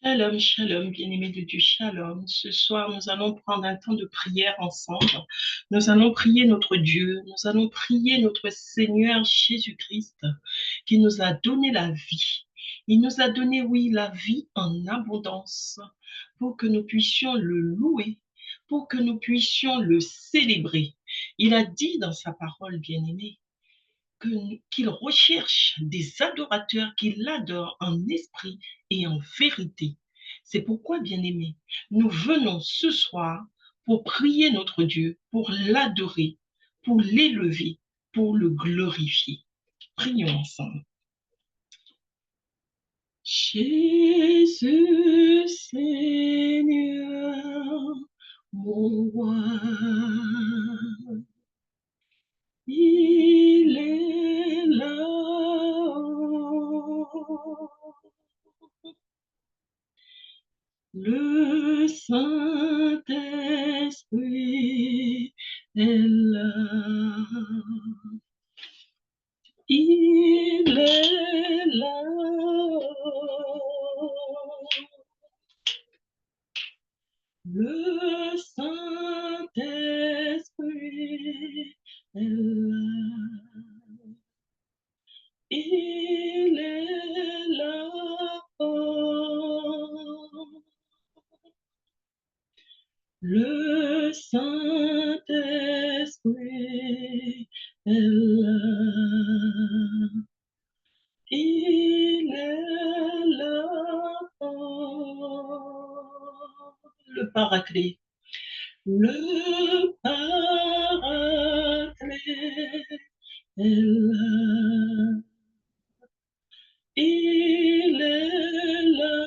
Shalom, shalom, bien-aimés de Dieu, shalom. Ce soir, nous allons prendre un temps de prière ensemble. Nous allons prier notre Dieu, nous allons prier notre Seigneur Jésus-Christ qui nous a donné la vie. Il nous a donné, oui, la vie en abondance pour que nous puissions le louer, pour que nous puissions le célébrer. Il a dit dans sa parole, bien-aimé, qu'il recherche des adorateurs qui l'adorent en esprit et en vérité. C'est pourquoi, bien-aimés, nous venons ce soir pour prier notre Dieu, pour l'adorer, pour l'élever, pour le glorifier. Prions ensemble. Jésus Seigneur, mon roi, il est là. Le Saint-Esprit est là. Il est là. Le Saint-Esprit est là. Il est là. Le Saint-Esprit est là. Il est là. Le Paraclet. Le Paraclet est là. Il est là.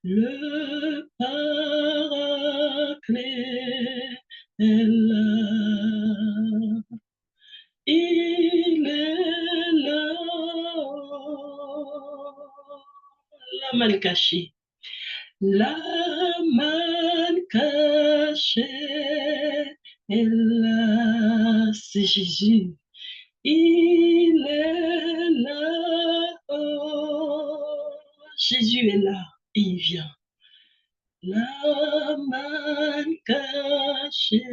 Le Paraclet est là. Il est là. La manne cachée. La manne cachée est là. C'est Jésus. Il est là. Jésus est là et il vient. La manne cachée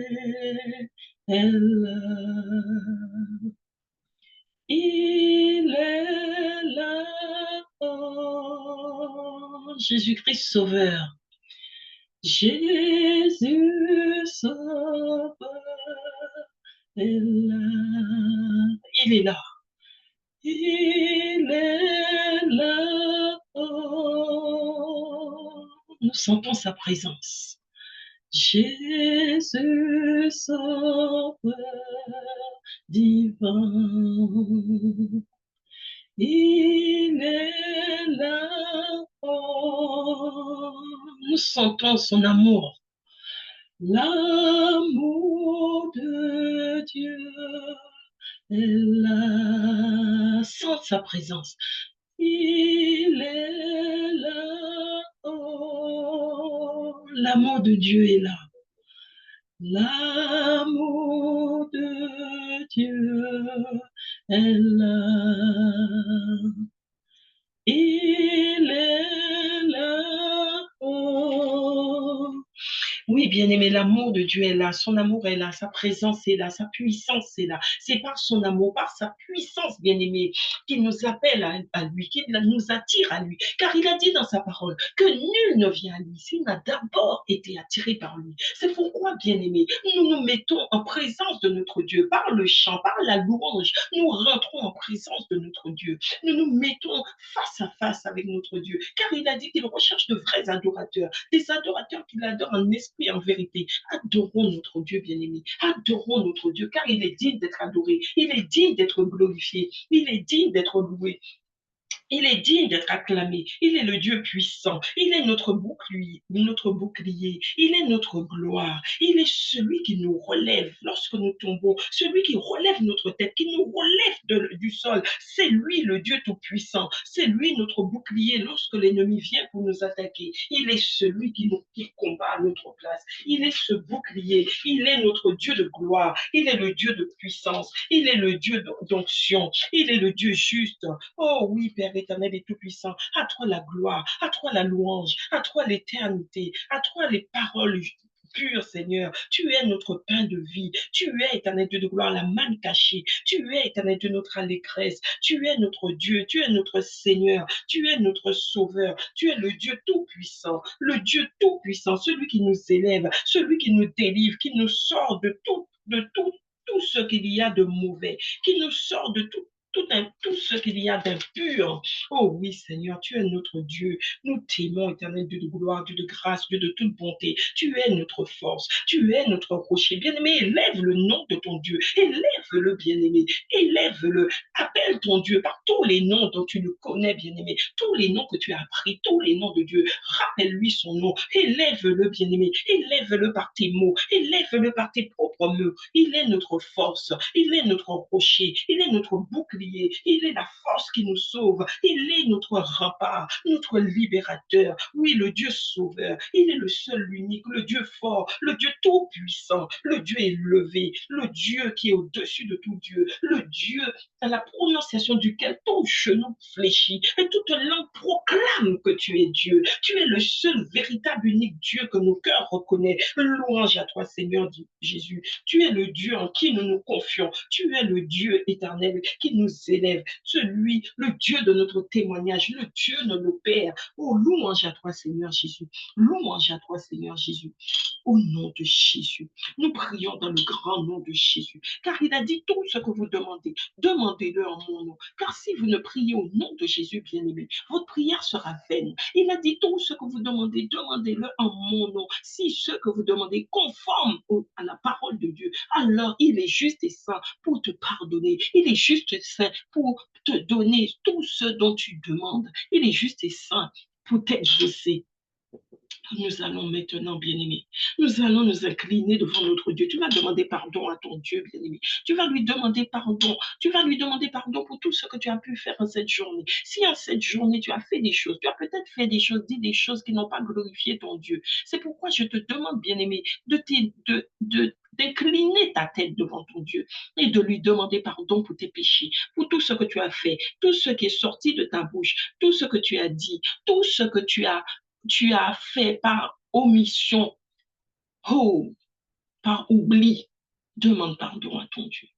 est là. Il est là. Jésus-Christ Sauveur. Jésus Sauveur est là. Il est là. Il est là. Nous sentons sa présence. Jésus Sauveur divin. Il est là. Nous sentons son amour. L'amour de Dieu est là. Sans sa présence. Il est là. L'amour de Dieu est là. L'amour de Dieu est là. Il est là. Oui, bien-aimé, l'amour de Dieu est là, son amour est là, sa présence est là, sa puissance est là. C'est par son amour, par sa puissance, bien-aimé, qu'il nous appelle à lui, qu'il nous attire à lui. Car il a dit dans sa parole que nul ne vient à lui s'il n'a d'abord été attiré par lui. C'est pourquoi, bien-aimé, nous nous mettons en présence de notre Dieu, par le chant, par la louange. Nous rentrons en présence de notre Dieu. Nous nous mettons face à face avec notre Dieu, car il a dit qu'il recherche de vrais adorateurs, des adorateurs qui l'adorent en esprit et en vérité. Adorons notre Dieu bien-aimé, adorons notre Dieu, car il est digne d'être adoré, il est digne d'être glorifié, il est digne d'être loué. Il est digne d'être acclamé. Il est le Dieu puissant. Il est notre bouclier, notre bouclier. Il est notre gloire. Il est celui qui nous relève lorsque nous tombons, celui qui relève notre tête, qui nous relève du sol. C'est lui le Dieu tout-puissant. C'est lui notre bouclier lorsque l'ennemi vient pour nous attaquer. Il est celui qui combat à notre place. Il est ce bouclier. Il est notre Dieu de gloire. Il est le Dieu de puissance. Il est le Dieu d'onction. Il est le Dieu juste. Oh oui, Père éternel et tout-puissant, à toi la gloire, à toi la louange, à toi l'éternité, à toi les paroles pures, Seigneur. Tu es notre pain de vie. Tu es, éternel Dieu de gloire, la manne cachée. Tu es, éternel Dieu, notre allégresse. Tu es notre Dieu. Tu es notre Seigneur. Tu es notre Sauveur. Tu es le Dieu tout-puissant. Le Dieu tout-puissant, celui qui nous élève, celui qui nous délivre, qui nous sort tout ce qu'il y a de mauvais, qui nous sort de tout ce qu'il y a d'impur. Oh oui, Seigneur, tu es notre Dieu. Nous t'aimons, éternel Dieu de gloire, Dieu de grâce, Dieu de toute bonté. Tu es notre force. Tu es notre rocher. Bien-aimé, élève le nom de ton Dieu. Élève-le, bien-aimé. Élève-le. Appelle ton Dieu par tous les noms dont tu le connais, bien-aimé. Tous les noms que tu as appris, tous les noms de Dieu. Rappelle-lui son nom. Élève-le, bien-aimé. Élève-le par tes mots. Élève-le par tes propres mots. Il est notre force. Il est notre rocher. Il est notre bouclier. Il est la force qui nous sauve. Il est notre rempart, notre libérateur. Oui, le Dieu sauveur. Il est le seul, l'unique, le Dieu fort, le Dieu tout-puissant, le Dieu élevé, le Dieu qui est au-dessus de tout Dieu, le Dieu à la prononciation duquel ton genou fléchit et toute langue proclame que tu es Dieu. Tu es le seul véritable unique Dieu que nos cœurs reconnaissent. Louange à toi, Seigneur Jésus. Tu es le Dieu en qui nous nous confions. Tu es le Dieu éternel qui nous élève. Celui, le Dieu de notre témoignage, le Dieu de nos pères. Oh, louange à toi, Seigneur Jésus. Louange à toi, Seigneur Jésus. Au nom de Jésus, nous prions dans le grand nom de Jésus, car il a dit tout ce que vous demandez, demandez-le en mon nom, car si vous ne priez au nom de Jésus, bien-aimé, votre prière sera vaine. Il a dit tout ce que vous demandez, demandez-le en mon nom. Si ce que vous demandez conforme à la parole de Dieu, alors il est juste et saint pour te pardonner. Il est juste et saint pour te donner tout ce dont tu demandes. Il est juste et saint pour t'exaucer. Nous allons maintenant, bien-aimé, nous allons nous incliner devant notre Dieu. Tu vas demander pardon à ton Dieu, bien-aimé. Tu vas lui demander pardon. Tu vas lui demander pardon pour tout ce que tu as pu faire en cette journée. Si en cette journée, tu as fait des choses, tu as peut-être fait des choses, dit des choses qui n'ont pas glorifié ton Dieu. C'est pourquoi je te demande, bien-aimé, d'incliner ta tête devant ton Dieu et de lui demander pardon pour tes péchés, pour tout ce que tu as fait, tout ce qui est sorti de ta bouche, tout ce que tu as dit, tout ce que tu as fait par omission, oh, par oubli. Demande pardon à ton Dieu.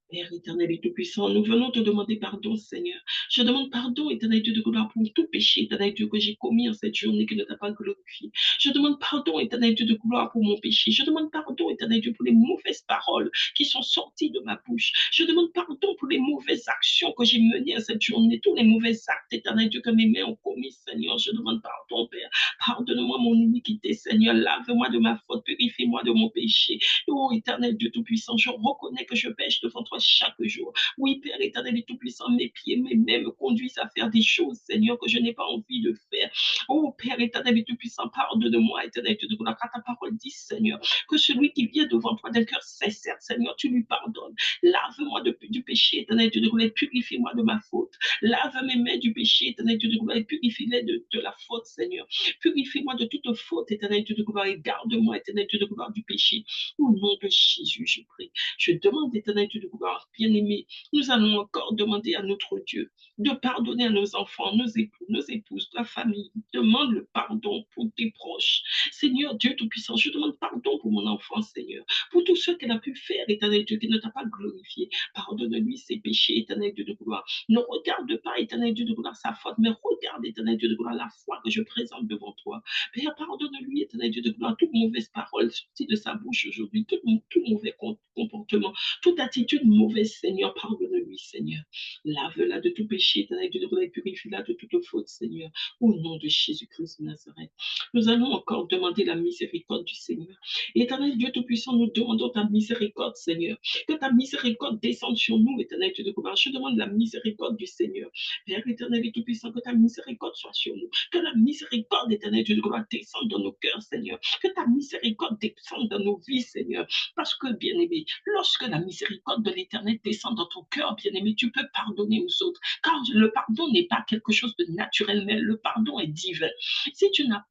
Père éternel et tout-puissant, nous venons te demander pardon, Seigneur. Je demande pardon, éternel Dieu de gloire, pour tout péché, éternel Dieu, que j'ai commis en cette journée qui ne t'a pas glorifié. Je demande pardon, éternel Dieu de gloire, pour mon péché. Je demande pardon, éternel Dieu, pour les mauvaises paroles qui sont sorties de ma bouche. Je demande pardon pour les mauvaises actions que j'ai menées en cette journée, tous les mauvais actes, éternel Dieu, que mes mains ont commis, Seigneur. Je demande pardon, Père. Pardonne-moi mon iniquité, Seigneur. Lave-moi de ma faute, purifie-moi de mon péché. Oh, éternel Dieu Tout-Puissant, je reconnais que je pêche devant toi chaque jour. Oui, Père éternel et Tout-Puissant, mes pieds, mes mains me conduisent à faire des choses, Seigneur, que je n'ai pas envie de faire. Oh, Père éternel et Tout-Puissant, pardonne-moi, éternel Dieu de gloire, car ta parole dit, Seigneur, que celui qui vient devant toi d'un cœur sincère, Seigneur, tu lui pardonnes. Lave-moi du péché, éternel Dieu de gloire, et purifie-moi de ma faute. Lave mes mains du péché, éternel Dieu de gloire, et purifie-les de la faute, Seigneur. Purifie-moi de toute faute, éternel Dieu de gloire, et garde-moi, éternel Dieu de gloire, du péché. Au nom de Jésus, je prie. Je demande, éternel Dieu de gloire, bien-aimé, nous allons encore demander à notre Dieu de pardonner à nos enfants, nos époux, nos épouses, la famille. Demande le pardon pour tes proches. Seigneur Dieu Tout-Puissant, je demande pardon pour mon enfant, Seigneur, pour tout ce qu'elle a pu faire, éternel Dieu, qui ne t'a pas glorifié. Pardonne-lui ses péchés, éternel Dieu de gloire. Ne regarde pas, éternel Dieu de gloire, sa faute, mais regarde, éternel Dieu de gloire, la foi que je présente devant toi. Père, pardonne-lui, éternel Dieu de gloire, toute mauvaise parole sortie de sa bouche aujourd'hui, tout mauvais comportement, toute attitude mauvaise, Seigneur, pardonne-lui. pardonne-lui, Seigneur. Lave-la de tout péché, éternel Dieu de gloire, et purifie-la de toute faute, Seigneur. Au nom de Jésus-Christ de Nazareth. Nous allons encore demander la miséricorde du Seigneur. Éternel Dieu Tout-Puissant, nous demandons ta miséricorde, Seigneur. Que ta miséricorde descende sur nous, éternel Dieu de gloire. Je demande la miséricorde du Seigneur. Père éternel et Tout-Puissant, que ta miséricorde soit sur nous. Que la miséricorde, éternel Dieu de gloire, descende dans nos cœurs, Seigneur. Que ta miséricorde descende dans nos vies, Seigneur. Parce que, bien-aimé, lorsque la miséricorde de l'Éternel descend dans ton cœur, bien-aimé, tu peux pardonner aux autres. Car le pardon n'est pas quelque chose de naturel, mais le pardon est divin. Si tu n'as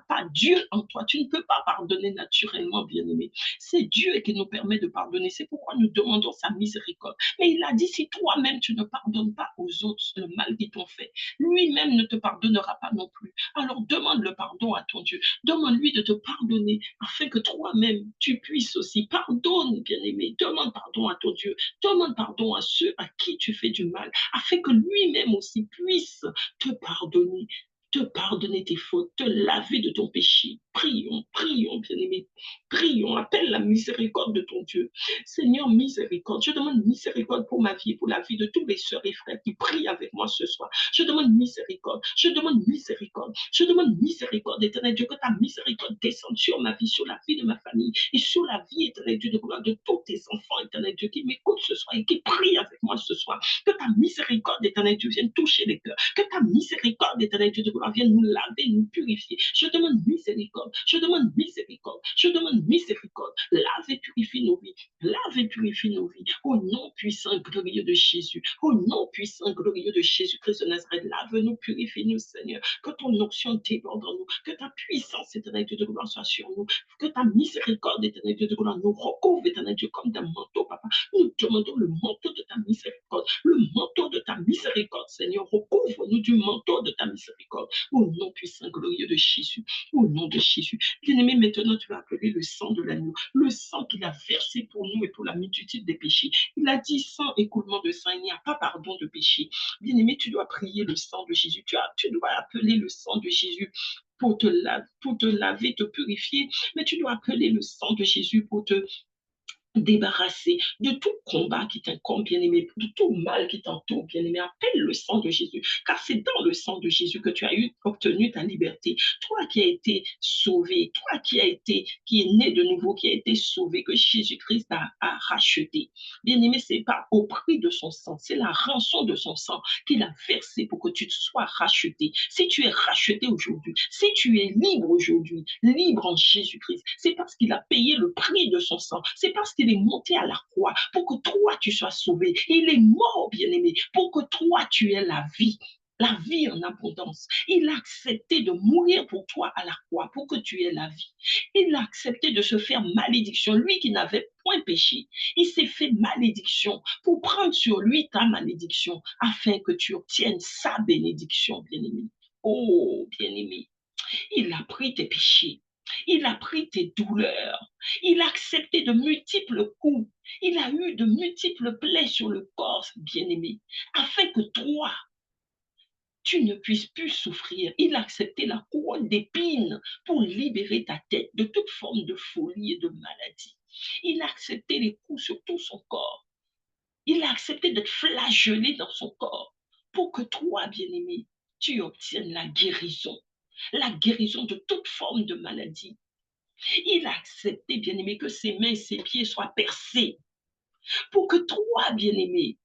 pas Dieu en toi, tu ne peux pas pardonner naturellement, bien-aimé. C'est Dieu qui nous permet de pardonner. C'est pourquoi nous demandons sa miséricorde. Mais il a dit, si toi-même tu ne pardonnes pas aux autres le mal qu'ils t'ont fait, lui-même ne te pardonnera pas non plus. Alors demande le pardon à ton Dieu. Demande-lui de te pardonner afin que toi-même tu puisses aussi. Pardonne, bien-aimé. Demande pardon à ton Dieu. Demande pardon à ceux à qui tu fais du mal afin que lui-même aussi puisse te pardonner tes fautes, te laver de ton péché. Prions, prions, bien-aimés. Prions, appelle la miséricorde de ton Dieu. Seigneur, miséricorde. Je demande miséricorde pour ma vie, pour la vie de tous les sœurs et frères qui prient avec moi ce soir. Je demande miséricorde. Je demande miséricorde. Je demande miséricorde, éternel Dieu, que ta miséricorde descende sur ma vie, sur la vie de ma famille et sur la vie, éternel Dieu, de tous tes enfants, éternel Dieu, qui m'écoutent ce soir et qui prient avec moi ce soir. Que ta miséricorde, éternel Dieu, vienne toucher les cœurs. Que ta miséricorde, éternel Dieu, de gloire, vienne nous laver, nous purifier. Je demande miséricorde. Je demande miséricorde. Je demande miséricorde. Lave et purifie nos vies. Lave et purifie nos vies. Au nom puissant et glorieux de Jésus. Au nom puissant et glorieux de Jésus-Christ de Nazareth. Lave-nous, purifie-nous, Seigneur. Que ton onction déborde en nous. Que ta puissance, éternel Dieu de gloire, soit sur nous. Que ta miséricorde, éternel Dieu de gloire, nous recouvre, éternel Dieu, comme d'un manteau, papa. Nous demandons le manteau de ta miséricorde. Le manteau de ta miséricorde, Seigneur. Recouvre-nous du manteau de ta miséricorde. Au nom puissant, glorieux de Jésus. Au nom de Jésus. Bien-aimé, maintenant, tu vas appeler le sang de l'agneau. Le sang qu'il a versé pour nous et pour la multitude des péchés. Il a dit sans écoulement de sang, il n'y a pas pardon de péché. Bien-aimé, tu dois prier le sang de Jésus. Tu dois appeler le sang de Jésus pour te laver, te purifier. Mais tu dois appeler le sang de Jésus pour te débarrasser de tout combat qui t'incombe, bien-aimé, de tout mal qui t'entoure, bien-aimé. Appelle le sang de Jésus, car c'est dans le sang de Jésus que tu as obtenu ta liberté. Toi qui as été sauvé, toi qui est né de nouveau, qui a été sauvé, que Jésus-Christ a racheté. Bien-aimé, c'est pas au prix de son sang, c'est la rançon de son sang qu'il a versé pour que tu sois racheté. Si tu es racheté aujourd'hui, si tu es libre aujourd'hui, libre en Jésus-Christ, c'est parce qu'il a payé le prix de son sang. C'est parce qu'il est monté à la croix pour que toi tu sois sauvé. Il est mort, bien-aimé, pour que toi tu aies la vie en abondance. Il a accepté de mourir pour toi à la croix, pour que tu aies la vie. Il a accepté de se faire malédiction, lui qui n'avait point péché. Il s'est fait malédiction pour prendre sur lui ta malédiction, afin que tu obtiennes sa bénédiction, bien-aimé. Oh, bien-aimé, il a pris tes péchés. Il a pris tes douleurs. Il a accepté de multiples coups. Il a eu de multiples plaies sur le corps, bien-aimé, afin que toi, tu ne puisses plus souffrir. Il a accepté la couronne d'épines pour libérer ta tête de toute forme de folie et de maladie. Il a accepté les coups sur tout son corps. Il a accepté d'être flagellé dans son corps pour que toi, bien-aimé, tu obtiennes la guérison de toute forme de maladie. Il a accepté, bien-aimé, que ses mains et ses pieds soient percés pour que toi, bien-aimé,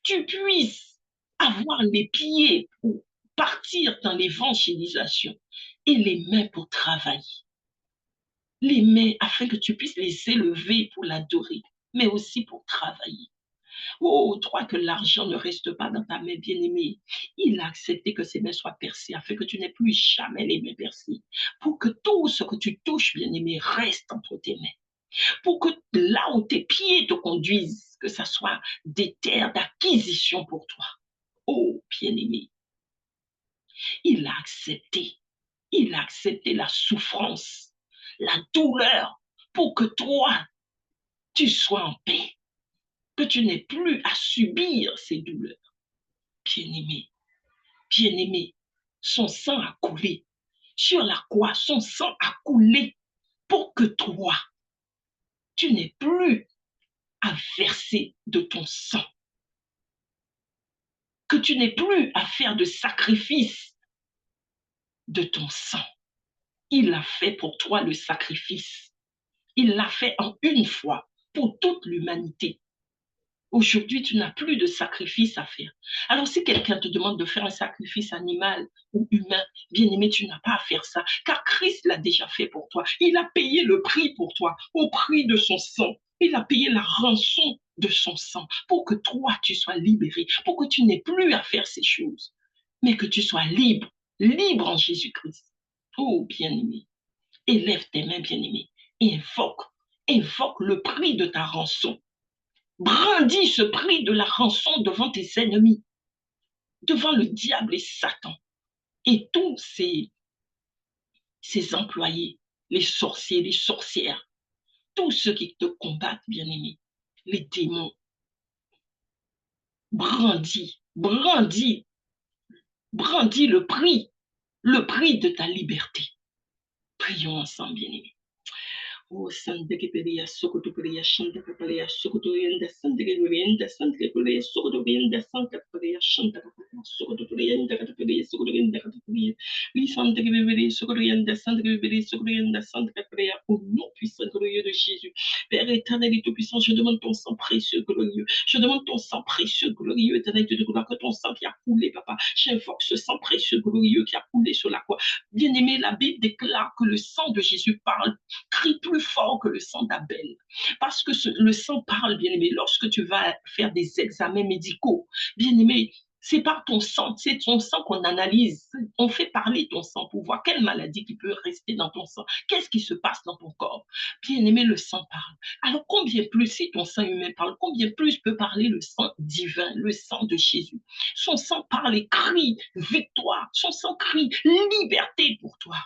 tu puisses avoir les pieds pour partir dans l'évangélisation et les mains pour travailler. Les mains afin que tu puisses les élever pour l'adorer, mais aussi pour travailler. Oh, toi que l'argent ne reste pas dans ta main, bien-aimée. Il a accepté que ses mains soient percées afin que tu n'aies plus jamais les mains percées. Pour que tout ce que tu touches, bien-aimé, reste entre tes mains. Pour que là où tes pieds te conduisent, que ça soit des terres d'acquisition pour toi. Oh, bien-aimé, il a accepté. Il a accepté la souffrance, la douleur, pour que toi, tu sois en paix. Que tu n'aies plus à subir ces douleurs. Bien-aimé, bien-aimé, son sang a coulé. Sur la croix, son sang a coulé pour que toi, tu n'aies plus à verser de ton sang. Que tu n'aies plus à faire de sacrifice de ton sang. Il a fait pour toi le sacrifice. Il l'a fait en une fois pour toute l'humanité. Aujourd'hui, tu n'as plus de sacrifice à faire. Alors, si quelqu'un te demande de faire un sacrifice animal ou humain, bien-aimé, tu n'as pas à faire ça, car Christ l'a déjà fait pour toi. Il a payé le prix pour toi, au prix de son sang. Il a payé la rançon de son sang pour que toi, tu sois libéré, pour que tu n'aies plus à faire ces choses, mais que tu sois libre, libre en Jésus-Christ. Oh, bien-aimé, élève tes mains, bien-aimé, et invoque le prix de ta rançon. Brandis ce prix de la rançon devant tes ennemis, devant le diable et Satan et tous ces employés, les sorciers, les sorcières, tous ceux qui te combattent, bien-aimé, les démons. Brandis, brandis, brandis le prix de ta liberté. Prions ensemble, bien-aimé. Oh, Sandekepelia, Sokotopelia, Shantapelia, Sokotorienda, Sandekepelia, Sandekepelia, Sokotorienda, Santapelia, Shantapelia, Sokotorienda, Catapelia, Sokotorienda, Catapelia, Lisandekepelia, Sokotorienda, Sandekepelia, Sokotorienda, Santapelia, au nom puissant glorieux de Jésus. Père éternel et tout-puissant, je demande ton sang précieux glorieux. Je demande ton sang précieux glorieux, éternel Dieu de gloire, que ton sang qui a coulé, papa. J'invoque ce sang précieux glorieux qui a coulé sur la croix. Bien-aimé, la Bible déclare que le sang de Jésus parle, crie plus fort que le sang d'Abel. Parce que le sang parle, bien-aimé, lorsque tu vas faire des examens médicaux, bien-aimé, c'est par ton sang, c'est ton sang qu'on analyse. On fait parler ton sang pour voir quelle maladie qui peut rester dans ton sang. Qu'est-ce qui se passe dans ton corps? Bien-aimé, le sang parle. Alors combien plus, si ton sang humain parle, combien plus peut parler le sang divin, le sang de Jésus? Son sang parle et crie victoire. Son sang crie liberté pour toi.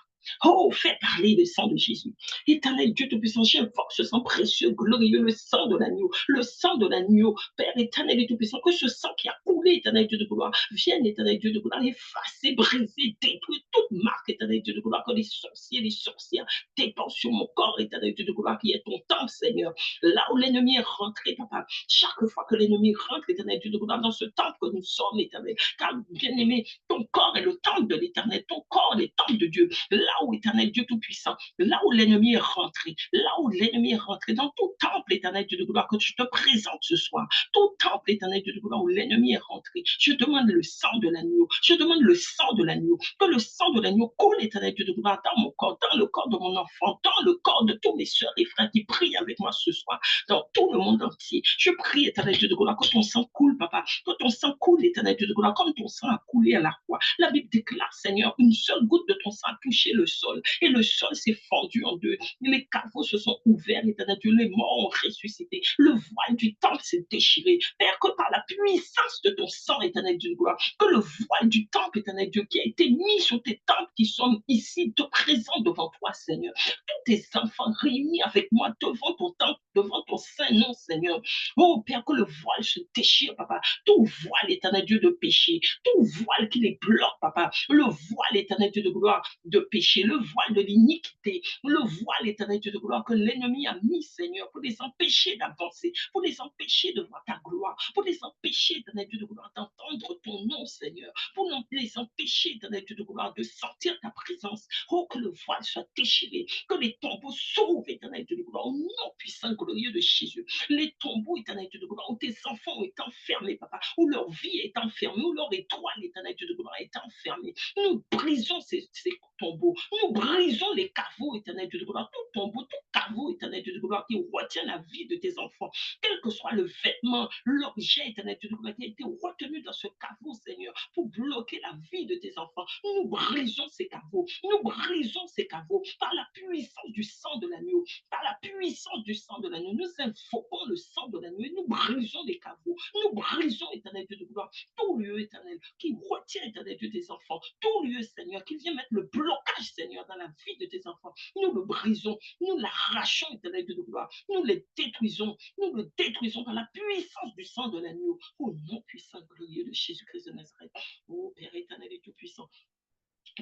Oh, fais parler le sang de Jésus. Éternel Dieu Tout-Puissant, j'invoque ce sang précieux, glorieux, le sang de l'agneau, le sang de l'agneau, Père éternel et Tout-Puissant, que ce sang qui a coulé, éternel Dieu de gloire, vienne, éternel Dieu de gloire, effacer, briser, détruire toute marque, éternel Dieu de gloire, que les sorciers, les sorcières dépensent sur mon corps, éternel Dieu de gloire, qui est ton temps, Seigneur. Là où l'ennemi est rentré, papa, chaque fois que l'ennemi rentre, éternel Dieu de gloire, dans ce temple que nous sommes, éternel, car bien aimé, ton corps est le temple de l'éternel, ton corps est le temple de Dieu. Là où, éternel Dieu Tout-Puissant, là où l'ennemi est rentré, là où l'ennemi est rentré, dans tout temple, éternel Dieu de gloire, que tu te présentes ce soir, tout temple, éternel Dieu de gloire, où l'ennemi est rentré, je demande le sang de l'agneau, je demande le sang de l'agneau, que le sang de l'agneau coule, éternel Dieu de gloire, dans mon corps, dans le corps de mon enfant, dans le corps de tous mes soeurs et frères qui prient avec moi ce soir, dans tout le monde entier. Je prie, éternel Dieu de gloire, que ton sang coule, papa, que ton sang coule, éternel Dieu de gloire, comme ton sang a coulé à la croix. La Bible déclare, Seigneur, une seule goutte de ton sang a touché le sol, et le sol s'est fendu en deux. Les caveaux se sont ouverts, éternel Dieu, les morts ont ressuscité. Le voile du temple s'est déchiré. Père, que par la puissance de ton sang, éternel Dieu de gloire, que le voile du temple, éternel Dieu, qui a été mis sur tes temples qui sont ici, te présent devant toi, Seigneur. Tous tes enfants réunis avec moi devant ton temple, devant ton saint nom, Seigneur. Oh, Père, que le voile se déchire, papa. Tout voile, éternel Dieu, de péché. Tout voile qui les bloque, papa. Le voile, éternel Dieu de gloire, de péché. Le voile de l'iniquité. Le voile, éternel Dieu de gloire, que l'ennemi a mis, Seigneur, pour les empêcher d'avancer, pour les empêcher de voir ta gloire, pour les empêcher, éternel Dieu de gloire, d'entendre ton nom, Seigneur, pour les empêcher, éternel Dieu de gloire, de sentir ta présence. Oh, que le voile soit déchiré, que les tombeaux s'ouvrent, éternel Dieu de gloire, au nom puissant, glorieux de Jésus. Les tombeaux, éternel Dieu de gloire, où tes enfants ont été enfermés, papa, où leur vie est enfermée, où leur étoile, éternel Dieu de gloire, est enfermée. Nous brisons ces tombeaux, nous brisons les caveaux, éternel Dieu de gloire, tout tombeau, tout caveau, éternel Dieu de gloire, qui retient la vie de tes enfants, quel que soit le vêtement, l'objet, éternel Dieu de gloire, qui a été retenu dans ce caveau, Seigneur, pour bloquer la vie de tes enfants. Nous brisons ces caveaux, nous brisons ces caveaux par la puissance du sang de l'agneau, par la puissance du sang de l'agneau. Nous invoquons le sang de l'agneau et nous brisons les caveaux, nous brisons, éternel Dieu de gloire, tout lieu, éternel, qui retient, éternel Dieu, tes enfants, tout lieu, Seigneur, qui vient mettre le blocage, Seigneur, dans la vie de tes enfants. Nous le brisons, nous l'arrachons, éternel Dieu de gloire, nous nous le détruisons par la puissance du sang de l'agneau, au nom puissant, glorieux de Jésus-Christ de Nazareth. Oh Père éternel et tout-puissant,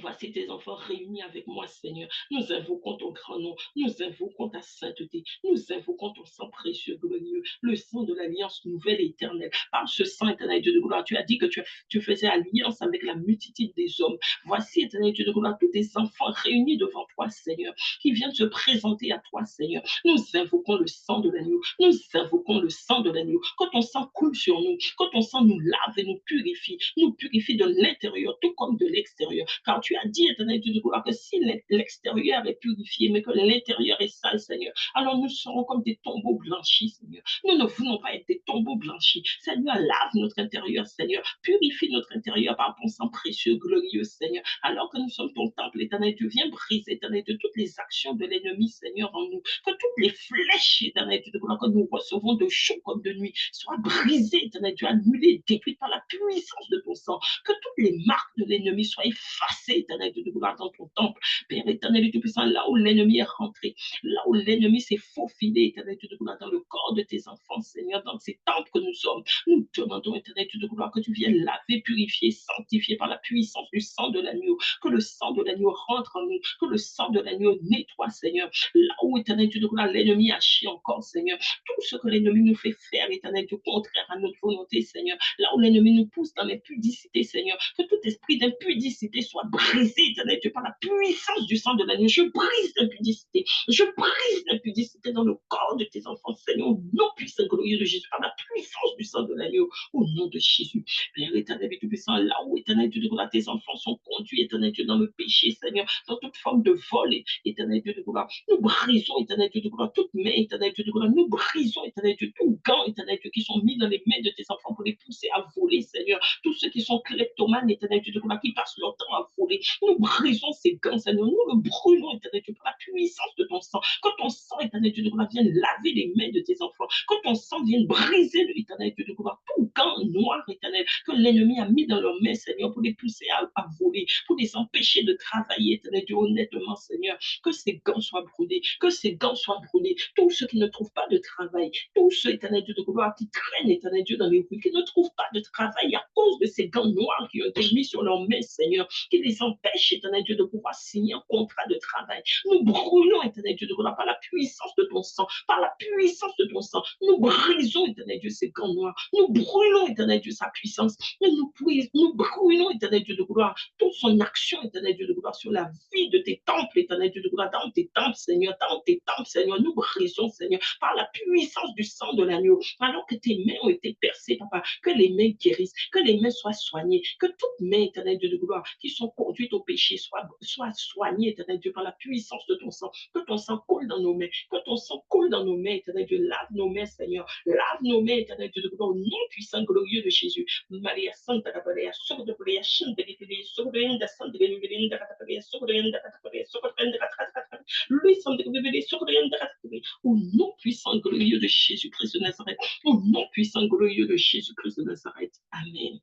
Voici tes enfants réunis avec moi, Seigneur. Nous invoquons ton grand nom. Nous invoquons ta sainteté. Nous invoquons ton sang précieux, glorieux, le sang de l'alliance nouvelle et éternelle. Par ce sang éternel, Dieu de gloire, tu as dit que tu faisais alliance avec la multitude des hommes. Voici, éternel Dieu de gloire, tous tes enfants réunis devant toi, Seigneur, qui viennent se présenter à toi, Seigneur. Nous invoquons le sang de l'agneau. Nous invoquons le sang de l'agneau. Quand ton sang coule sur nous, quand ton sang nous lave et nous purifie de l'intérieur tout comme de l'extérieur. Car tu as dit, éternel Dieu de gloire, que si l'extérieur est purifié, mais que l'intérieur est sale, Seigneur, alors nous serons comme des tombeaux blanchis, Seigneur. Nous ne voulons pas être des tombeaux blanchis. Seigneur, lave notre intérieur, Seigneur. Purifie notre intérieur par ton sang précieux, glorieux, Seigneur. Alors que nous sommes ton temple, éternel Dieu, viens briser, éternel Dieu, toutes les actions de l'ennemi, Seigneur, en nous. Que toutes les flèches, éternel Dieu, de gloire, que nous recevons de chaud comme de nuit, soient brisées, éternel Dieu, annulées, détruites par la puissance de ton sang. Que toutes les marques de l'ennemi soient effacées, éternel Dieu, de gloire, dans ton temple. Père éternel et tout-puissant, là où l'ennemi est rentré, là où l'ennemi s'est faufilé, éternel Dieu de gloire, dans le corps de tes enfants, Seigneur, dans ces temples que nous sommes, nous demandons, éternel Dieu de gloire, que tu viennes laver, purifier, sanctifier par la puissance du sang de l'agneau, que le sang de l'agneau rentre en nous, que le sang de l'agneau nettoie, Seigneur, là où, éternel Dieu de gloire, l'ennemi agit encore, Seigneur, tout ce que l'ennemi nous fait faire, éternel Dieu, contraire à notre volonté, Seigneur, là où l'ennemi nous pousse dans l'impudicité, Seigneur, que tout esprit d'impudicité soit brisé, éternel Dieu, par la puissance du sang de l'agneau. Je brise l'impudicité. Je brise l'impudicité dans le corps de tes enfants, Seigneur, au nom puissant glorieux de Jésus, par la puissance du sang de l'agneau, au nom de Jésus. Père éternel et tout-puissant, là où, éternel Dieu de gloire, tes enfants sont conduits, éternel Dieu, dans le péché, Seigneur, dans toute forme de vol, éternel Dieu de gloire, nous brisons, éternel Dieu de gloire, toute main, éternel Dieu de gloire, nous brisons, éternel Dieu, tout gant, éternel Dieu, qui sont mis dans les mains de tes enfants pour les pousser à voler, Seigneur, tous ceux qui sont kleptomanes, éternel Dieu de gloire, qui passent leur temps à voler, nous brisons ces gants, Seigneur, nous le brûlons, éternel Dieu, par la puissance de ton sang, que ton sang, éternel Dieu de gloire, vienne laver les mains de tes enfants, que ton sang vienne briser, éternel Dieu de gloire, tout gant noir, éternel, que l'ennemi a mis dans leurs mains, Seigneur, pour les pousser à voler, pour les empêcher de travailler, éternel Dieu, honnêtement, Seigneur, que ces gants soient brûlés, que ces gants soient brûlés, tous ceux qui ne trouvent pas de travail, tous ceux, éternel Dieu de gloire, qui traînent, éternel Dieu, dans les rues, qui ne trouvent pas de travail à cause de ces gants noirs qui ont été mis sur leurs mains, Seigneur, qui les empêchent, éternel Dieu, de pouvoir signer un contrat de travail. Nous brûlons, éternel Dieu de gloire, par la puissance de ton sang, par la puissance de ton sang, nous brisons, éternel Dieu, ces gants noirs, nous brûlons, éternel Dieu, sa puissance, et nous brûlons, éternel Dieu de gloire, toute son action, éternel Dieu de gloire, sur la vie de tes temples, éternel Dieu de gloire, dans tes temples, Seigneur, dans tes temples, Seigneur, nous brisons, Seigneur, par la puissance du sang de l'agneau, alors que tes mains ont été percées, papa, que les mains guérissent, que les mains soient soignées, que toutes mains, éternel Dieu de gloire, qui sont conduites au péché, soient soignées, éternel Dieu, par la puissance de ton sang, que ton sang coule dans nos mains, que ton sang coule dans nos mains, éternel Dieu, lave nos mains, Seigneur, lave nos mains, éternel Dieu de gloire, au nom puissant, glorieux de Jésus. Maria Santa Caparia, Soda Bria, Shindelity, Sobrenda, Sandrinda, Cataparia, Sobrenda, Cataparia, Sobrenda, Cataparia, Louis Sandrinda, Sobrenda, Cataparia, au nom puissant, glorieux de Jésus-Christ de Nazareth, au nom puissant, glorieux de Jésus-Christ de Nazareth. Amen.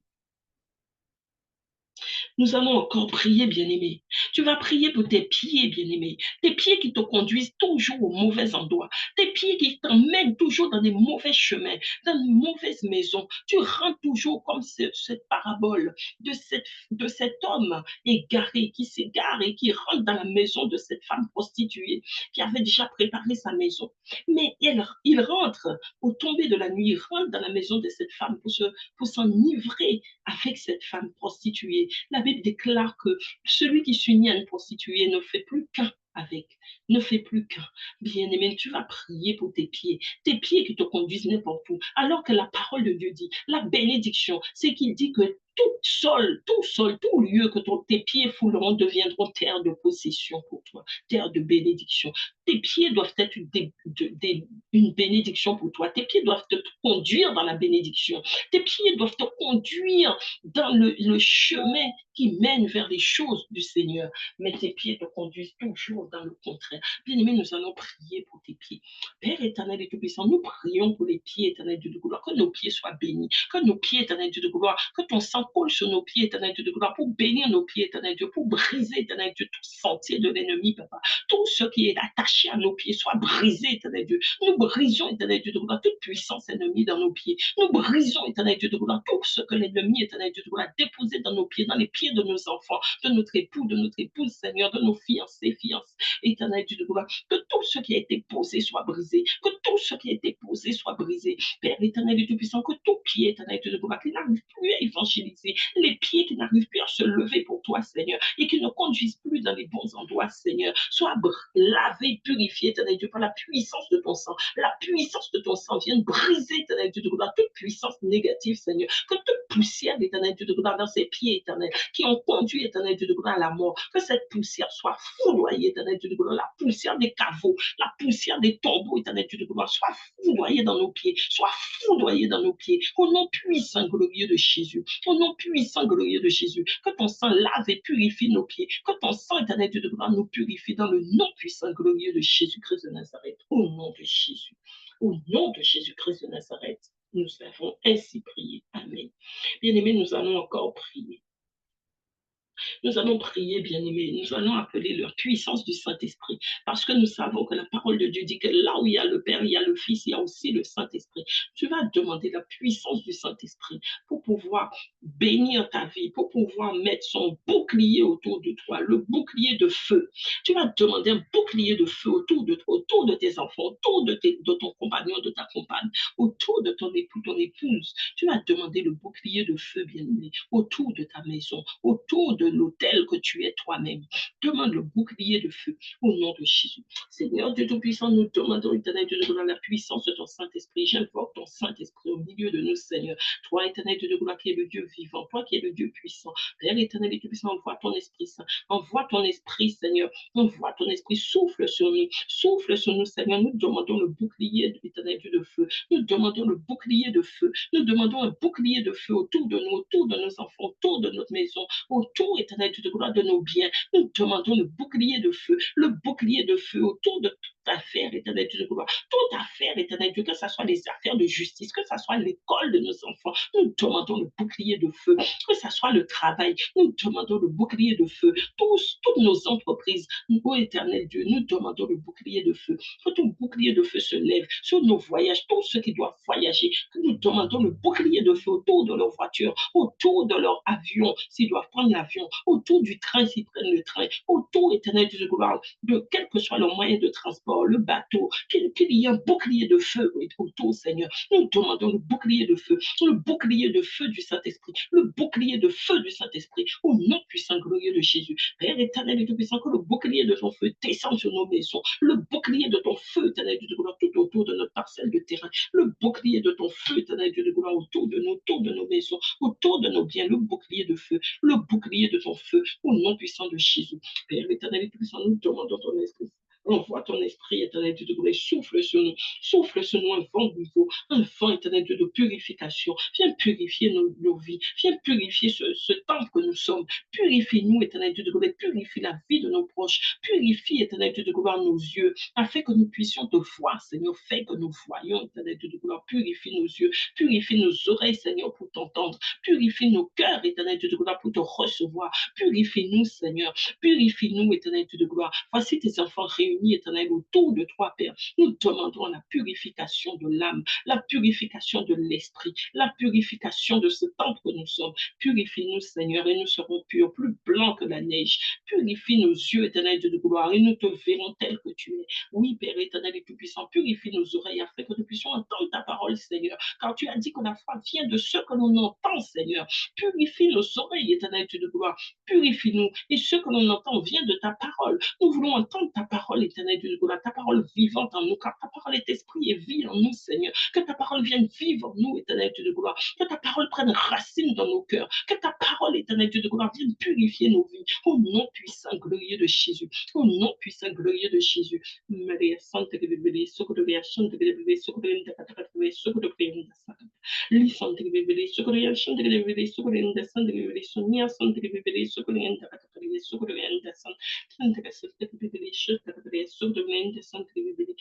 Nous allons encore prier, bien-aimé. Tu vas prier pour tes pieds, bien-aimé. Tes pieds qui te conduisent toujours au mauvais endroit. Tes pieds qui t'emmènent toujours dans des mauvais chemins, dans de mauvaises maisons. Tu rentres toujours comme cette parabole de cet homme égaré qui s'égare et qui rentre dans la maison de cette femme prostituée qui avait déjà préparé sa maison. Mais il rentre au tomber de la nuit, il rentre dans la maison de cette femme pour s'enivrer avec cette femme prostituée. La Bible déclare que celui qui s'unit à une prostituée ne fait plus qu'un avec, ne fait plus qu'un. Bien-aimé, tu vas prier pour tes pieds qui te conduisent n'importe où, alors que la parole de Dieu dit, la bénédiction, c'est qu'il dit que tout sol, tout lieu que tes pieds fouleront deviendront terre de possession pour toi, terre de bénédiction. Tes pieds doivent être une bénédiction pour toi. Tes pieds doivent te conduire dans la bénédiction. Tes pieds doivent te conduire dans le chemin qui mène vers les choses du Seigneur. Mais tes pieds te conduisent toujours dans le contraire. Bien-aimé, nous allons prier pour tes pieds. Père éternel et tout-puissant, nous prions pour les pieds éternels Dieu de gloire, que nos pieds soient bénis, que nos pieds éternels Dieu de gloire, que ton sang gloire, coule sur nos pieds, éternel Dieu de gloire, pour bénir nos pieds, éternel Dieu, pour briser, éternel Dieu, tout sentier de l'ennemi, papa. Tout ce qui est attaché à nos pieds soit brisé, éternel Dieu. Nous brisons, éternel Dieu de gloire, toute puissance ennemie dans nos pieds. Nous brisons, éternel Dieu de gloire, tout ce que l'ennemi, éternel Dieu de gloire, a déposé dans nos pieds, dans les pieds de nos enfants, de notre époux, de notre épouse, Seigneur, de nos fiancés, fiances, éternel Dieu de gloire. Que tout ce qui a été posé soit brisé. Que tout ce qui a été posé soit brisé. Père éternel et tout-puissant, que tout pied, éternel Dieu de gloire, qui n'arrive plus à évangéliser, les pieds qui n'arrivent plus à se lever pour toi, Seigneur, et qui ne conduisent plus dans les bons endroits, Seigneur, soient lavés, purifiés, éternel Dieu, par la puissance de ton sang. La puissance de ton sang vienne briser, éternel Dieu de gloire, toute puissance négative, Seigneur. Que toute poussière, éternel Dieu de gloire, dans ses pieds, éternel, qui ont conduit, éternel Dieu de gloire, à la mort, que cette poussière soit foudroyée, éternel Dieu de gloire, la poussière des caveaux, la poussière des tombeaux, éternel Dieu de gloire, soit foudroyée dans nos pieds, soit foudroyée dans nos pieds, au nom puissant, glorieux de Jésus, au nom puissant, glorieux de Jésus, que ton sang lave et purifie nos pieds, que ton sang, éternel Dieu de gloire, nous purifie dans le nom puissant, glorieux de Jésus-Christ de Nazareth, au nom de Jésus, au nom de Jésus-Christ de Nazareth, nous avons ainsi prié. Amen. Bien-aimés, nous allons encore prier. Nous allons prier, bien-aimés. Nous allons appeler la puissance du Saint-Esprit. Parce que nous savons que la parole de Dieu dit que là où il y a le Père, il y a le Fils, il y a aussi le Saint-Esprit. Tu vas demander la puissance du Saint-Esprit pour pouvoir bénir ta vie, pour pouvoir mettre son bouclier autour de toi, le bouclier de feu. Tu vas demander un bouclier de feu autour de tes enfants, autour de ton compagnon, de ta compagne, autour de ton époux, ton épouse. Tu vas demander le bouclier de feu, bien-aimé, autour de ta maison, autour de l'autel que tu es toi-même. Demande le bouclier de feu au nom de Jésus. Seigneur Dieu Tout-Puissant, nous demandons, éternel Dieu, de gloire, la puissance de ton Saint-Esprit. J'invoque ton Saint-Esprit au milieu de nous, Seigneur. Toi, éternel Dieu de gloire, qui est le Dieu vivant, toi qui es le Dieu puissant. Père éternel et Tout-Puissant, envoie ton Esprit Saint. Envoie ton Esprit, Seigneur. Envoie ton Esprit, souffle sur nous. Souffle sur nous, Seigneur. Nous demandons le bouclier de l'éternel Dieu de feu. Nous demandons le bouclier de feu. Nous demandons un bouclier de feu autour de nous, autour de nos enfants, autour de notre maison, autour, éternel Dieu de gloire, de nos biens. Nous demandons le bouclier de feu autour de toute affaire, éternel Dieu de gloire. Toute affaire, éternel Dieu, que ce soit les affaires de justice, que ce soit l'école de nos enfants. Nous demandons le bouclier de feu. Que ce soit le travail. Nous demandons le bouclier de feu. Toutes nos entreprises, ô éternel Dieu, nous demandons le bouclier de feu. Que ton bouclier de feu se lève sur nos voyages, tous ceux qui doivent voyager. Que nous demandons le bouclier de feu autour de leur voiture, autour de leur avion, s'ils doivent prendre l'avion, autour du train, s'ils prennent le train, autour, éternel Dieu de gloire, de quel que soit leur moyen de transport, le bateau, qu'il y ait un bouclier de feu autour, Seigneur. Nous demandons le bouclier de feu du Saint-Esprit, le bouclier de feu du Saint-Esprit, au nom puissant, glorieux de Jésus. Père éternel et tout-puissant, que le bouclier de ton feu descende sur nos maisons, le bouclier de ton feu, éternel Dieu de gloire, tout autour de notre parcelle de terrain, le bouclier de ton feu, éternel Dieu de gloire, autour de nos maisons, autour de nos biens, le bouclier de feu, le bouclier de ton feu, au nom puissant de Jésus. Père éternel et tout-puissant, nous demandons ton esprit. Envoie ton esprit, éternel Dieu de gloire, souffle sur nous un vent nouveau, un vent, éternel Dieu, de purification. Viens purifier nos vies, viens purifier ce temple que nous sommes. Purifie-nous, éternel Dieu de gloire, purifie la vie de nos proches, purifie, éternel Dieu de gloire, nos yeux, afin que nous puissions te voir, Seigneur, fais que nous voyons, éternel Dieu de gloire, purifie nos yeux, purifie nos oreilles, Seigneur, pour t'entendre, purifie nos cœurs, éternel Dieu de gloire, pour te recevoir, purifie-nous, Seigneur, purifie-nous, éternel Dieu de gloire. Voici tes enfants réunis, éternel, autour de toi, Père. Nous demandons la purification de l'âme, la purification de l'esprit, la purification de ce temple que nous sommes. Purifie-nous, Seigneur, et nous serons purs, plus blancs que la neige. Purifie nos yeux, éternel Dieu de gloire, et nous te verrons tel que tu es. Oui, Père éternel et tout-puissant, purifie nos oreilles afin que nous puissions entendre ta parole, Seigneur. Car tu as dit que la foi vient de ce que l'on entend, Seigneur. Purifie nos oreilles, éternel Dieu de gloire. Purifie-nous. Et ce que l'on entend vient de ta parole. Nous voulons entendre ta parole, éternel Dieu de gloire, ta parole vivante en nous, car ta parole est esprit et vie en nous, Seigneur. Que ta parole vienne vivre en nous, éternel Dieu de gloire. Que ta parole prenne racine dans nos cœurs. Que ta parole, éternel Dieu de gloire, vienne purifier nos vies. Au nom puissant, glorieux de Jésus. Au nom puissant, glorieux de Jésus. Maria Santa Bibeli, Sokoria Santa Bibeli, Sokoria Takatakawe, Sokoria Santa. Li Santa Bibeli, Sokoria Santa Bibeli, Sokoria Santa Bibeli, Sonia Santa Bibeli, Sokoria Takatakawe, Sokoria Santa. Santa Bibeli, Sokoria Santa Bibeli,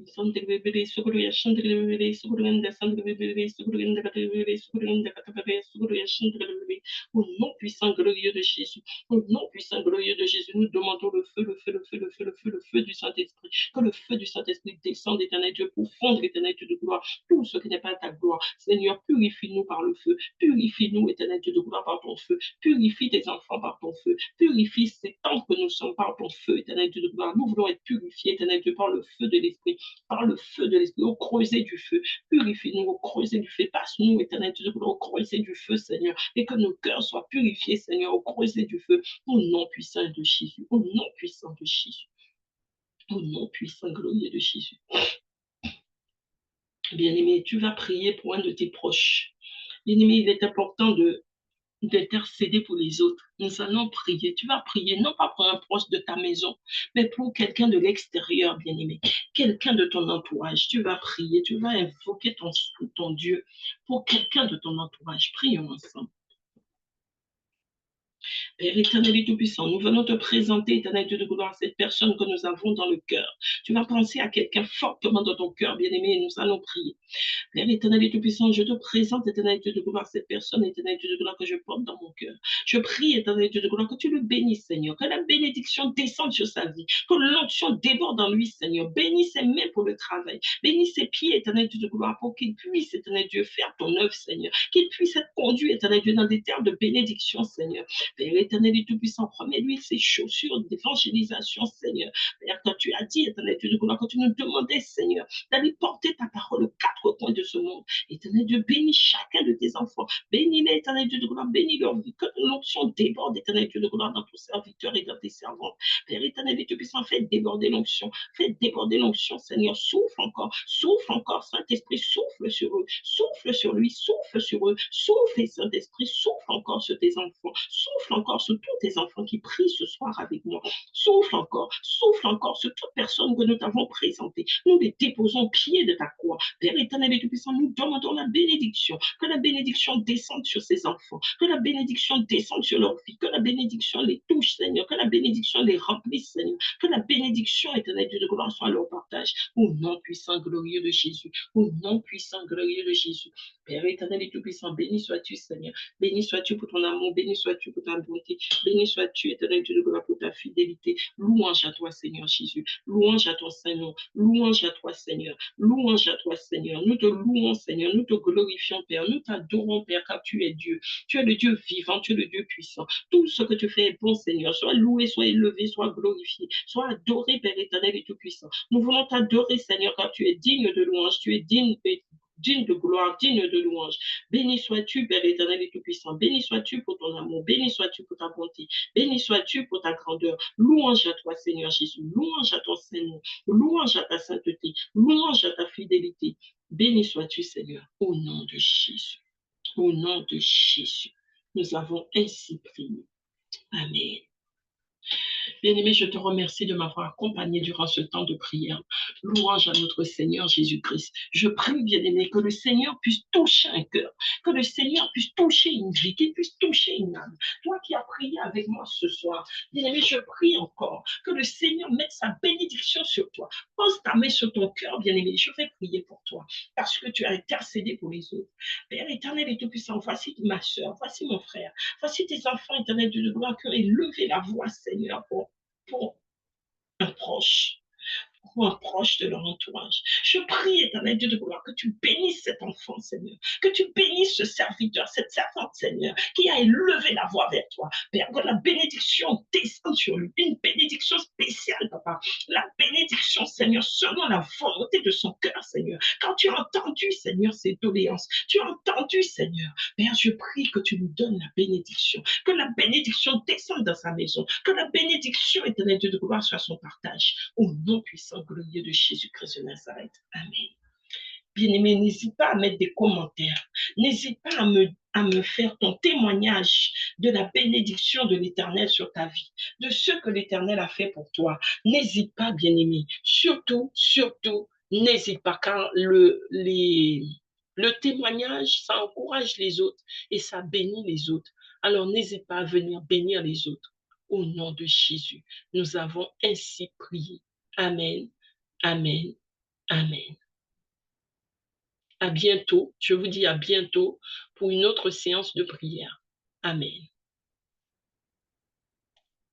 Sandribiri, Suguruya, Shandribiri, Sugurunda, Sandribiri, Sugurunda, Katabiri, Sugurunda, Katabari, Suguruya, Shandribiri. Au nom puissant, glorieux de Jésus, au nom puissant, glorieux de Jésus, nous demandons le feu, le feu, le feu, le feu, le feu, le feu du Saint-Esprit. Que le feu du Saint-Esprit descende, éternel Dieu, pour fondre, éternel Dieu de gloire, tout ce qui n'est pas ta gloire. Seigneur, purifie-nous par le feu, purifie-nous, éternel Dieu de gloire, par ton feu, purifie tes enfants par ton feu, purifie ces temps que nous sommes par ton feu, éternel Dieu de gloire. Nous voulons être purifiés, éternel Dieu, par le feu de l'Esprit, par le feu de l'Esprit, au creuset du feu. Purifie-nous au creuset du feu. Passe-nous, éternel Dieu, au creuset du feu, Seigneur, et que nos cœurs soient purifiés, Seigneur, au creuset du feu, au nom puissant de Jésus, au nom puissant de Jésus, au nom puissant, glorieux de Jésus. Bien-aimé, tu vas prier pour un de tes proches. Bien-aimé, il est important d'intercéder pour les autres. Nous allons prier. Tu vas prier non pas pour un proche de ta maison, mais pour quelqu'un de l'extérieur, bien-aimé. Quelqu'un de ton entourage. Tu vas prier. Tu vas invoquer ton Dieu pour quelqu'un de ton entourage. Prions ensemble. Père éternel et tout-puissant, nous venons te présenter, éternel Dieu de gloire, cette personne que nous avons dans le cœur. Tu vas penser à quelqu'un fortement dans ton cœur, bien-aimé, et nous allons prier. Père éternel et tout-puissant, je te présente, éternel Dieu de gloire, cette personne, éternel Dieu de gloire, que je porte dans mon cœur. Je prie, éternel Dieu de gloire, que tu le bénisses, Seigneur, que la bénédiction descende sur sa vie, que l'onction déborde en lui, Seigneur. Bénis ses mains pour le travail, bénis ses pieds, éternel Dieu de gloire, pour qu'il puisse, éternel Dieu, faire ton œuvre, Seigneur, qu'il puisse être conduit, éternel Dieu, dans des termes de bénédiction, Seigneur. Père éternel et tout-puissant, remets-lui ses chaussures d'évangélisation, Seigneur. Père, quand tu as dit, éternel Dieu de gloire, quand tu nous demandais, Seigneur, d'aller porter ta parole aux quatre coins de ce monde. Éternel Dieu, bénis chacun de tes enfants. Bénis-les, éternel Dieu de gloire, bénis leur vie. Que l'onction déborde, éternel Dieu de gloire, dans ton serviteur et dans tes servantes. Père éternel et Dieu puissant, fais déborder l'onction. Fais déborder l'onction, Seigneur. Souffle encore, Saint-Esprit, souffle sur eux. Souffle sur lui, souffle sur eux. Souffle, Saint-Esprit, souffle encore sur tes enfants. Souffle encore sur tous tes enfants qui prient ce soir avec moi. Souffle encore sur toute personne que nous t'avons présentée. Nous les déposons au pied de ta croix. Père éternel et tout-puissant, nous demandons la bénédiction. Que la bénédiction descende sur ces enfants. Que la bénédiction descende sur leur vie. Que la bénédiction les touche, Seigneur. Que la bénédiction les remplisse, Seigneur. Que la bénédiction, éternel Dieu de gloire, soit leur partage. Au nom puissant, glorieux de Jésus. Au nom puissant, glorieux de Jésus. Père éternel et tout-puissant, béni sois-tu, Seigneur. Béni sois-tu pour ton amour. Béni sois-tu pour ta bonté. Béni sois-tu, éternel Dieu de gloire, pour ta fidélité. Louange à toi, Seigneur Jésus. Louange à ton Saint-Nom. Louange à toi, Seigneur. Louange à toi, Seigneur. Nous te louons, Seigneur. Nous te glorifions, Père. Nous t'adorons, Père, car tu es Dieu. Tu es le Dieu vivant. Tu es le Dieu puissant. Tout ce que tu fais est bon, Seigneur. Sois loué, sois élevé, sois glorifié. Sois adoré, Père éternel et tout-puissant. Nous voulons t'adorer, Seigneur, car tu es digne de louange. Tu es digne de gloire, digne de louange. Béni sois-tu, Père éternel et tout-puissant. Béni sois-tu pour ton amour. Béni sois-tu pour ta bonté. Béni sois-tu pour ta grandeur. Louange à toi, Seigneur Jésus. Louange à ton Seigneur. Louange à ta sainteté. Louange à ta fidélité. Béni sois-tu, Seigneur, au nom de Jésus. Au nom de Jésus. Nous avons ainsi prié. Amen. Bien-aimé, je te remercie de m'avoir accompagné durant ce temps de prière. Louange à notre Seigneur Jésus-Christ. Je prie, bien-aimé, que le Seigneur puisse toucher un cœur, que le Seigneur puisse toucher une vie, qu'il puisse toucher une âme. Toi qui as prié avec moi ce soir, bien-aimé, je prie encore que le Seigneur mette sa bénédiction sur toi. Pose ta main sur ton cœur, bien-aimé. Je vais prier pour toi parce que tu as intercédé pour les autres. Père éternel et tout-puissant, voici ma soeur, voici mon frère, voici tes enfants, éternel Dieu de gloire, qui ont élevé la voix, Seigneur, pour un proche, ou un proche de leur entourage. Je prie, éternel Dieu de gloire, que tu bénisses cet enfant, Seigneur, que tu bénisses ce serviteur, cette servante, Seigneur, qui a élevé la voix vers toi. Père, que la bénédiction descende sur lui, une bénédiction spéciale, papa. La bénédiction, Seigneur, selon la volonté de son cœur, Seigneur. Quand tu as entendu, Seigneur, ses doléances, tu as entendu, Seigneur. Père, je prie que tu lui donnes la bénédiction, que la bénédiction descende dans sa maison, que la bénédiction, éternel Dieu de gloire, soit son partage. Au nom puissant, glorieux de Jésus-Christ de Nazareth. Amen. Bien-aimé, n'hésite pas à mettre des commentaires. N'hésite pas à me faire ton témoignage de la bénédiction de l'Éternel sur ta vie, de ce que l'Éternel a fait pour toi. N'hésite pas, bien-aimé. Surtout, n'hésite pas, car le témoignage, ça encourage les autres et ça bénit les autres. Alors, n'hésite pas à venir bénir les autres. Au nom de Jésus, nous avons ainsi prié. Amen. Amen. Amen. À bientôt. Je vous dis à bientôt pour une autre séance de prière. Amen.